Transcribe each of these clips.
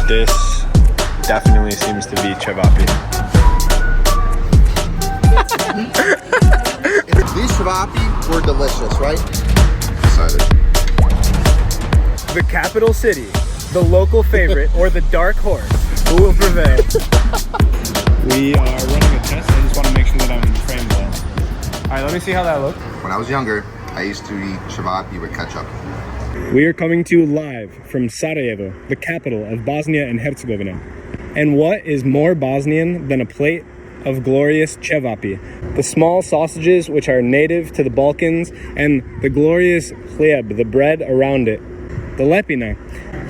This definitely seems to be Cevapi. These Cevapi were delicious, right? Excited. The capital city, the local favorite, or the dark horse. Who will prevail? We are running a test. I just want to make sure that I'm framed well. All right, let me see how that looks. When I was younger, I used to eat Cevapi with ketchup. We are coming to you live from Sarajevo, the capital of Bosnia and Herzegovina. And what is more Bosnian than a plate of glorious Cevapi? The small sausages which are native to the Balkans, and the glorious hljeb, the bread around it, the lepina.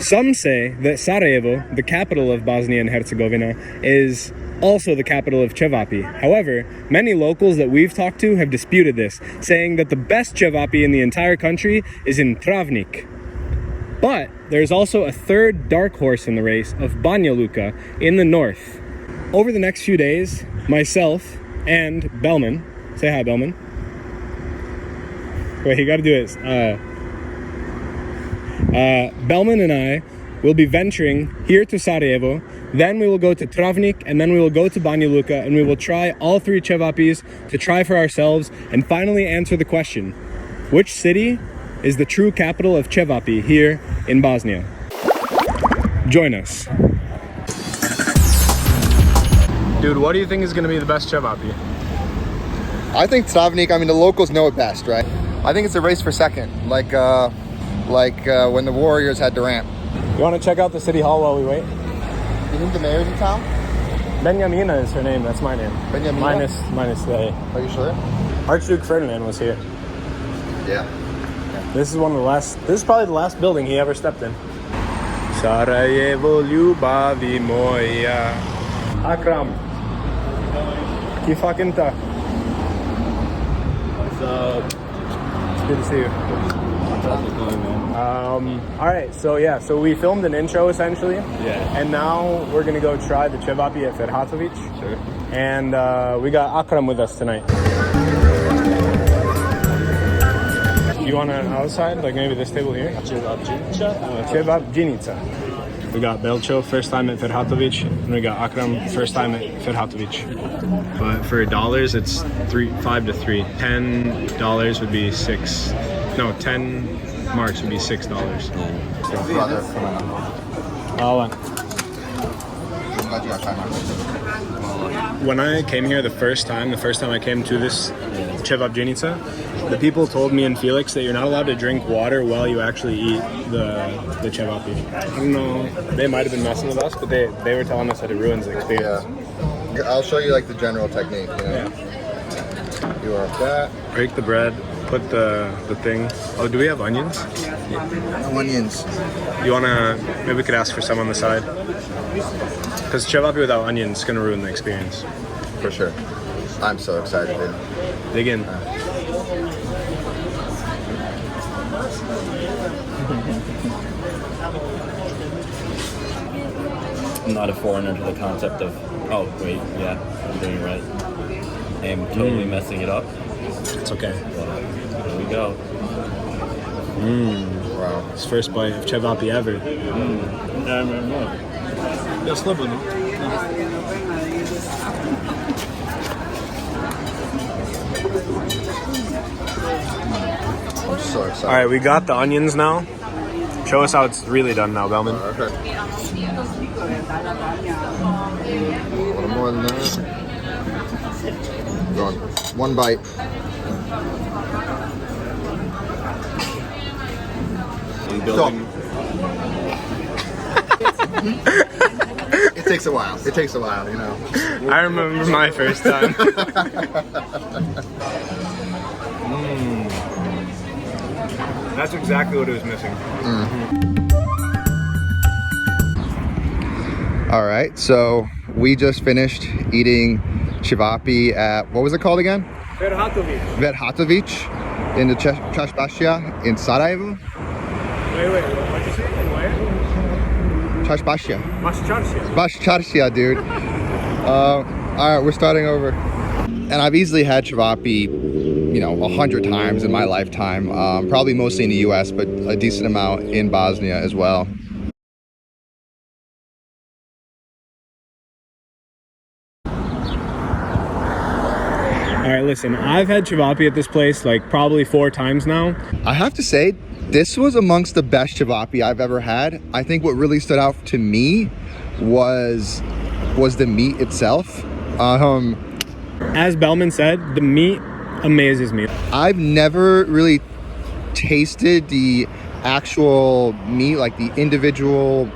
Some say that Sarajevo, the capital of Bosnia and Herzegovina, is also the capital of Cevapi. However, many locals that we've talked to have disputed this, saying that the best Cevapi in the entire country is in Travnik. But there's also a third dark horse in the race of Banja Luka in the north. Over the next few days, myself and Belmin, say hi Belmin. Wait, you gotta do it. Belmin and I will be venturing here to Sarajevo, then we will go to Travnik, and then we will go to Banja Luka, and we will try all three Cevapis to try for ourselves, and finally answer the question, which city is the true capital of Cevapi here in Bosnia? Join us. Dude, what do you think is going to be the best Cevapi? I think Travnik, I mean, the locals know it best, right? I think it's a race for second, like when the Warriors had Durant. You want to check out the city hall while we wait? You think the mayor's in town? Benjamina is her name, that's my name. Benjamina? Minus the A. Are you sure? Archduke Ferdinand was here. Yeah. This is this is probably the last building he ever stepped in. Sarajevo, ljubavi moja. Akram. Kifakinta. What's up? It's good to see you. How's it going, man? All right, so we filmed an intro essentially. Yeah. And now we're gonna go try the Cevapi at Ferhatović. Sure. And we got Akram with us tonight. You want it outside, like maybe this table here? Cevapjinica. We got Belcho, first time at Ferhatović, and we got Akram, first time at Ferhatović. But for dollars, it's 5 to 3. $10 would be 6. No, 10 marks would be $6. Brother. When I came here the first time I came to this Cevapjinica, the people told me and Felix that you're not allowed to drink water while you actually eat the Cevapi. I don't know, they might have been messing with us, but they were telling us that it ruins the experience. Yeah. I'll show you like the general technique, you know? Yeah. You are that. Break the bread, put the thing. Oh, do we have onions? No onions. You wanna, maybe we could ask for some on the side? Because Cevapi without onions is gonna ruin the experience. For sure. I'm so excited, dude. Dig in. I'm not a foreigner to the concept of, oh, wait, yeah, I'm doing it right. I am totally messing it up. It's okay. Well, here we go. Wow. It's first bite of Cevapi ever. Ja, slabo, no? I'm so excited. All right, we got the onions now. Show us how it's really done now, Belmin. Okay. A little more than that. Go on. One bite. Stop. It takes a while. It takes a while, you know. I remember my first time. That's exactly what it was missing. All right, so we just finished eating Cevapi at, what was it called again? Ferhatović. Ferhatović in the Ćevapi in Sarajevo. Wait, what'd you say? Where? Ćevapi. Masčaršija. Bashcharsha, dude. All right, we're starting over. And I've easily had Cevapi, 100 times in my lifetime. Probably mostly in the US, but a decent amount in Bosnia as well. right, listen, I've had Cevapi at this place like probably 4 times now. I have to say, this was amongst the best Cevapi I've ever had. I think what really stood out to me was the meat itself. As Belmin said, the meat amazes me. I've never really tasted the actual meat, like the individual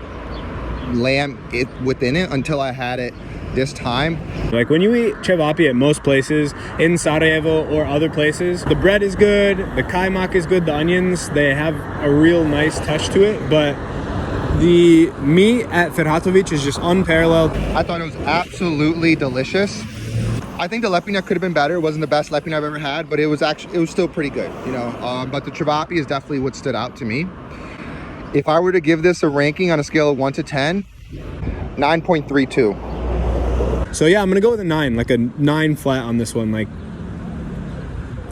lamb within it, until I had it this time. Like when you eat Cevapi at most places in Sarajevo or other places, the bread is good, the kaymak is good, the onions, they have a real nice touch to it, but the meat at Ferhatović is just unparalleled. I thought it was absolutely delicious. I think the lepina could have been better. It wasn't the best lepina I've ever had, but it was still pretty good, you know. But the Cevapi is definitely what stood out to me. If I were to give this a ranking on a scale of 1 to 10, 9.32. So yeah, I'm gonna go with a 9, like a 9 flat on this one. Like,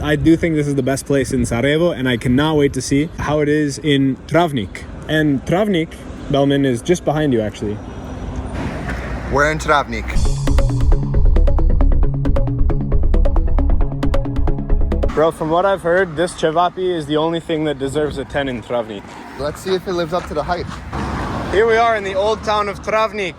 I do think this is the best place in Sarajevo, and I cannot wait to see how it is in Travnik. And Travnik, Belmin, is just behind you actually. We're in Travnik. Bro, from what I've heard, this Cevapi is the only thing that deserves a 10 in Travnik. Let's see if it lives up to the hype. Here we are in the old town of Travnik.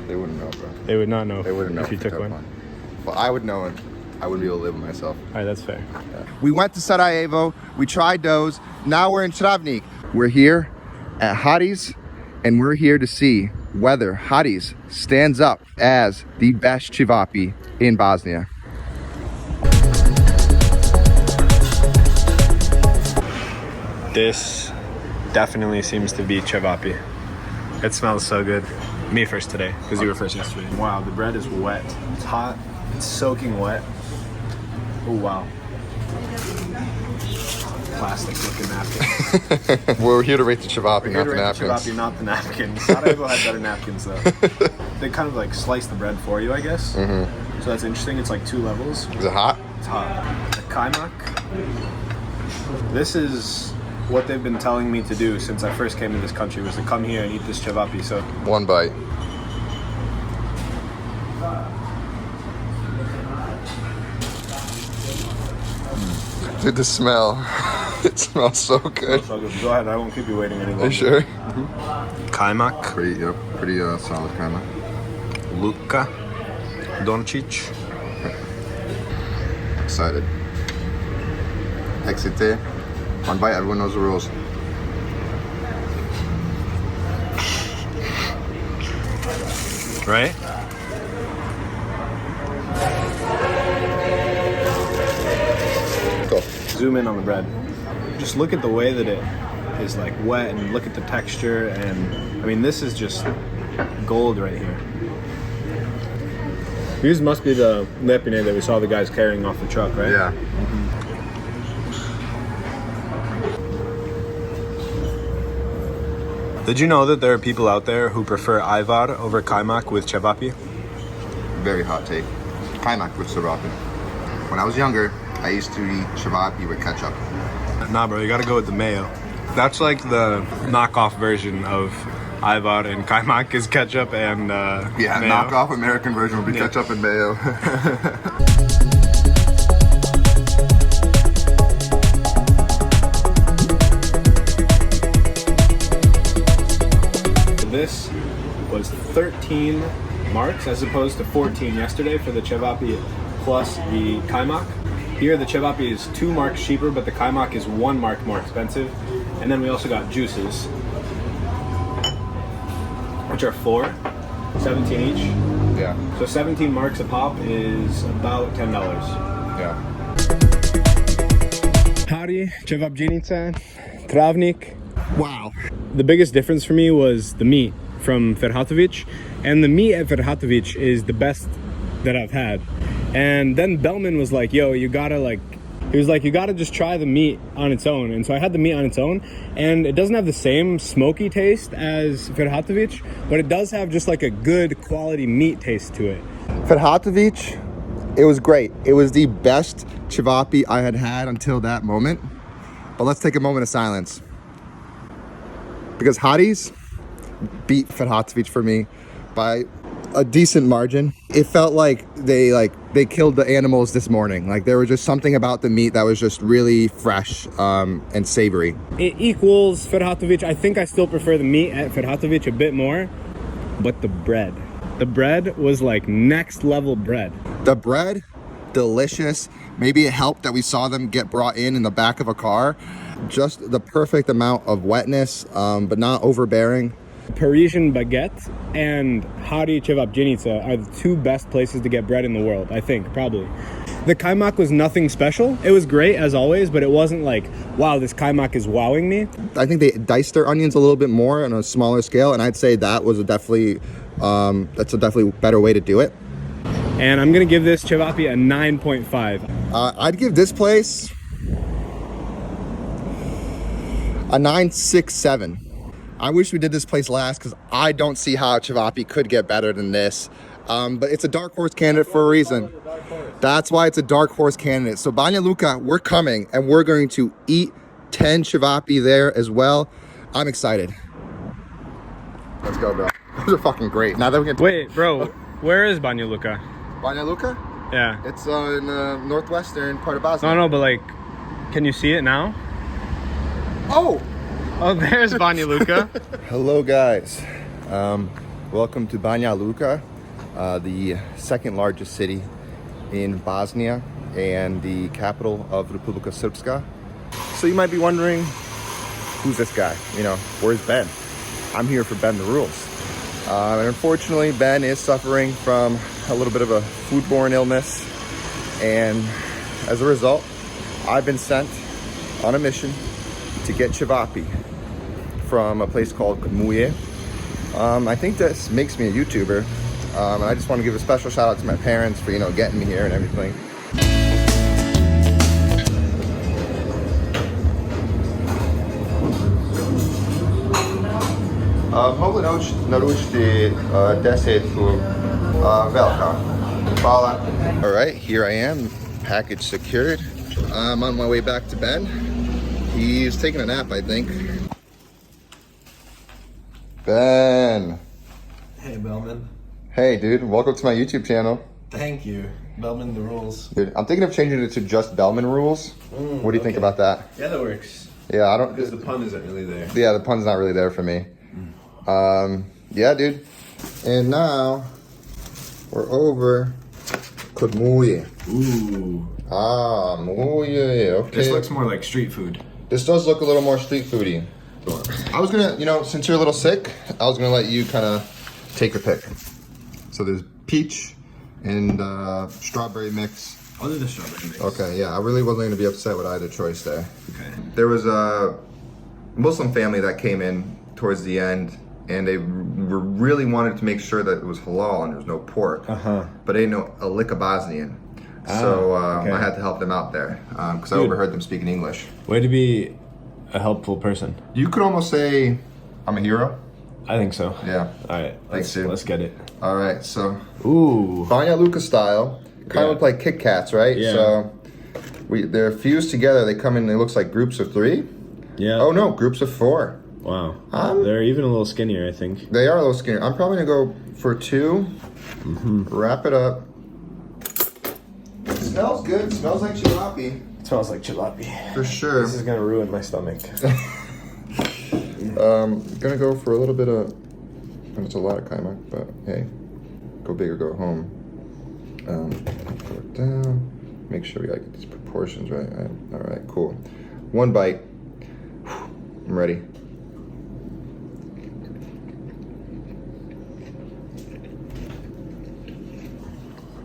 They wouldn't know, bro. They would not know They wouldn't know if you took one. Well, I would know it. I wouldn't be able to live with myself. All right, that's fair. We went to Sarajevo, we tried those, now we're in Travnik. We're here at Hotties, and we're here to see whether Hotties stands up as the best Cevapi in Bosnia. This definitely seems to be Cevapi. It smells so good. Me first today, because you were first yesterday. Wow, the bread is wet. It's hot. It's soaking wet. Oh, wow. Plastic looking napkin. We're here to rate the Cevapi, Not the napkins. Cevapi, not the napkins. Sarajevo had better napkins though. They kind of like slice the bread for you, I guess. Mm-hmm. So that's interesting. It's like 2 levels. Is it hot? It's hot. The kaymak. This is what they've been telling me to do since I first came to this country, was to come here and eat this Cevapi. So 1 bite. Dude, the smell. It smells so good. Go ahead, I won't keep you waiting any longer. Are you sure? Kaymak. Pretty solid kaymak. Luka. Doncic. Excited. Excité. 1 bite, everyone knows the rules. Right? Cool. Zoom in on the bread. Just look at the way that it is like wet, and look at the texture, and I mean, this is just gold right here. These must be the lepine that we saw the guys carrying off the truck, right? Yeah. Did you know that there are people out there who prefer Ivar over Kaymak with Cevapi? Very hot take. Kaymak with Cevapi. When I was younger, I used to eat Cevapi with ketchup. Nah, bro, you gotta go with the mayo. That's like the knockoff version of Ivar, and Kaymak is ketchup and Yeah, mayo. knockoff American version would be ketchup and mayo. This was 13 marks as opposed to 14 yesterday for the Cevapi plus the kaymak. Here the Cevapi is 2 marks cheaper, but the kaymak is 1 mark more expensive. And then we also got juices, which are 4, 17 each. Yeah. So 17 marks a pop is about $10. Yeah. Howdy, Cevapjinica, Travnik. Wow. The biggest difference for me was the meat from Ferhatović, and the meat at Ferhatović is the best that I've had. And then Belmin was like, yo, you gotta like He was like, you gotta just try the meat on its own. And so I had the meat on its own, and it doesn't have the same smoky taste as Ferhatović, but it does have just like a good quality meat taste to it. Ferhatović, it was great. It was the best Cevapi I had had until that moment. But let's take a moment of silence. Because Hotties beat Ferhatović for me by a decent margin. It felt like they killed the animals this morning. Like there was just something about the meat that was just really fresh and savory. It equals Ferhatović. I think I still prefer the meat at Ferhatović a bit more, but the bread was like next level bread. The bread, delicious. Maybe it helped that we saw them get brought in the back of a car. Just the perfect amount of wetness, but not overbearing. Parisian baguette and Hari Cevapcinica are the two best places to get bread in the world, I think, probably. The kaymak was nothing special. It was great as always, but it wasn't like, wow, this kaymak is wowing me. I think they diced their onions a little bit more on a smaller scale, and I'd say that was definitely that's a definitely better way to do it. And I'm gonna give this Cevapi a 9.5. I'd give this place a 9.67. I wish we did this place last because I don't see how Cevapi could get better than this. But it's a dark horse candidate for a reason. That's why it's a dark horse candidate. So Banja Luka, we're coming and we're going to eat 10 Cevapi there as well. I'm excited. Let's go, bro. Those are fucking great. Now that we can. Wait, bro, where is Banja Luka? Banja Luka? Yeah. It's in the northwestern part of Bosnia. No, but like, can you see it now? Oh, there's Banja Luka. Hello, guys. Welcome to Banja Luka, the second largest city in Bosnia and the capital of Republika Srpska. So you might be wondering, who's this guy? You know, where's Ben? I'm here for Ben the Rules. And unfortunately, Ben is suffering from a little bit of a foodborne illness. And as a result, I've been sent on a mission to get Cevapi from a place called Muje. I think this makes me a YouTuber. And I just want to give a special shout out to my parents for, you know, getting me here and everything. Mogu naručiti 10 velika. Hvala. All right, here I am, package secured. I'm on my way back to Ben. He's taking a nap, I think. Ben. Hey, Belmin. Hey, dude, welcome to my YouTube channel. Thank you. Belmin the Rules. Dude, I'm thinking of changing it to just Belmin Rules. What do you think about that? Yeah, that works. Yeah, I don't. Because the pun isn't really there. Yeah, the pun's not really there for me. Yeah, dude. And now we're over to Muje. Ooh. Ah, Muje. Okay. This looks more like street food. This does look a little more street foody. I was gonna, you know, since you're a little sick, I was gonna let you kind of take your pick. So there's peach and strawberry mix. I'll do the strawberry mix. Okay, yeah, I really wasn't gonna be upset with either choice there. Okay. There was a Muslim family that came in towards the end, and they really wanted to make sure that it was halal and there was no pork. But they didn't know a lick of Bosnian. So okay. I had to help them out there because I overheard them speaking English. Way to be a helpful person. You could almost say I'm a hero. I think so. Yeah. All right. Thanks, dude. Let's get it. All right, so Ooh. Banja Luka style, kind of look like Kit Kats, right? Yeah. So they're fused together. They come in, it looks like groups of 3. Yeah. Oh no, groups of 4. Wow. They're even a little skinnier, I think. They are a little skinnier. I'm probably gonna go for 2. Wrap it up. It smells good. It smells like Cevapi. It smells like Cevapi. For sure. This is gonna ruin my stomach. Gonna go for a little bit of, and it's a lot of kaymak, but hey, go big or go home. Put it down. Make sure we gotta get these proportions right. All right, cool. 1 bite. I'm ready.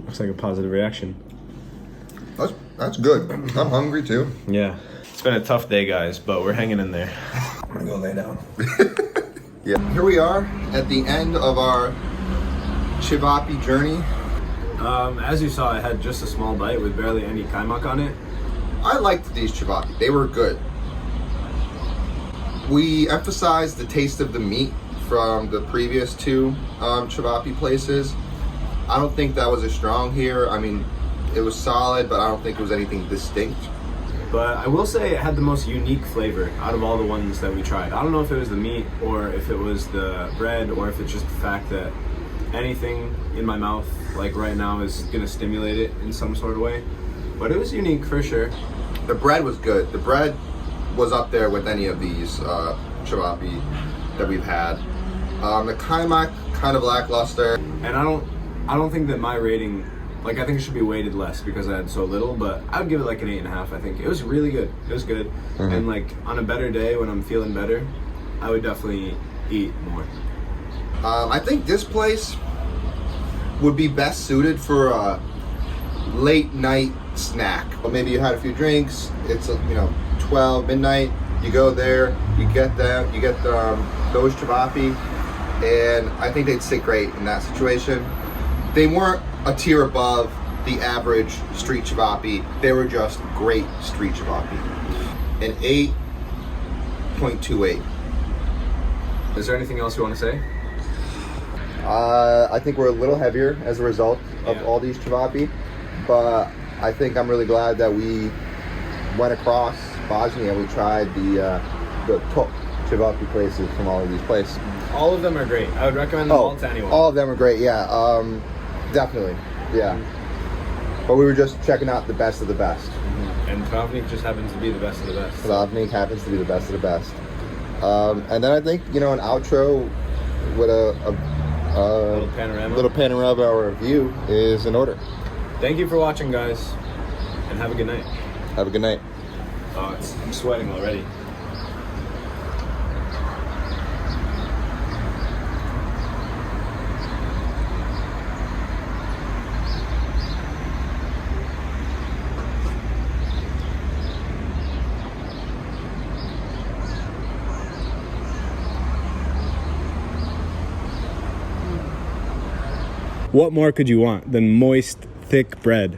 Looks like a positive reaction. That's good. I'm hungry too. Yeah. It's been a tough day, guys, but we're hanging in there. I'm gonna go lay down. Yeah. Here we are at the end of our Cevapi journey. As you saw, I had just a small bite with barely any kaymak on it. I liked these Cevapi. They were good. We emphasized the taste of the meat from the previous two Cevapi places. I don't think that was as strong here. I mean, it was solid, but I don't think it was anything distinct. But I will say it had the most unique flavor out of all the ones that we tried. I don't know if it was the meat or if it was the bread or if it's just the fact that anything in my mouth like right now is gonna stimulate it in some sort of way. But it was unique for sure. The bread was good. The bread was up there with any of these Cevapi that we've had. The kaimak, kind of lackluster. And I don't think that my rating, like, I think it should be weighted less because I had so little, but I would give it like an 8.5. I think it was really good. It was good. And like on a better day when I'm feeling better, I would definitely eat more. I think this place would be best suited for a late night snack. Well, maybe you had a few drinks. It's 12 midnight. You go there. You get them. You get those Cevapi, and I think they'd sit great in that situation. They weren't a tier above the average street Cevapi. They were just great street Cevapi. An 8.28. Is there anything else you want to say? I think we're a little heavier as a result of all these Cevapi, but I think I'm really glad that we went across Bosnia. We tried the top Cevapi places from all of these places. All of them are great. I would recommend them all to anyone. All of them are great, yeah. Definitely, yeah. But we were just checking out the best of the best. And Travnik just happens to be the best of the best. Travnik happens to be the best of the best. And then I think, an outro with a little panorama of our view is in order. Thank you for watching, guys, and have a good night. Have a good night. Oh, I'm sweating already. What more could you want than moist, thick bread?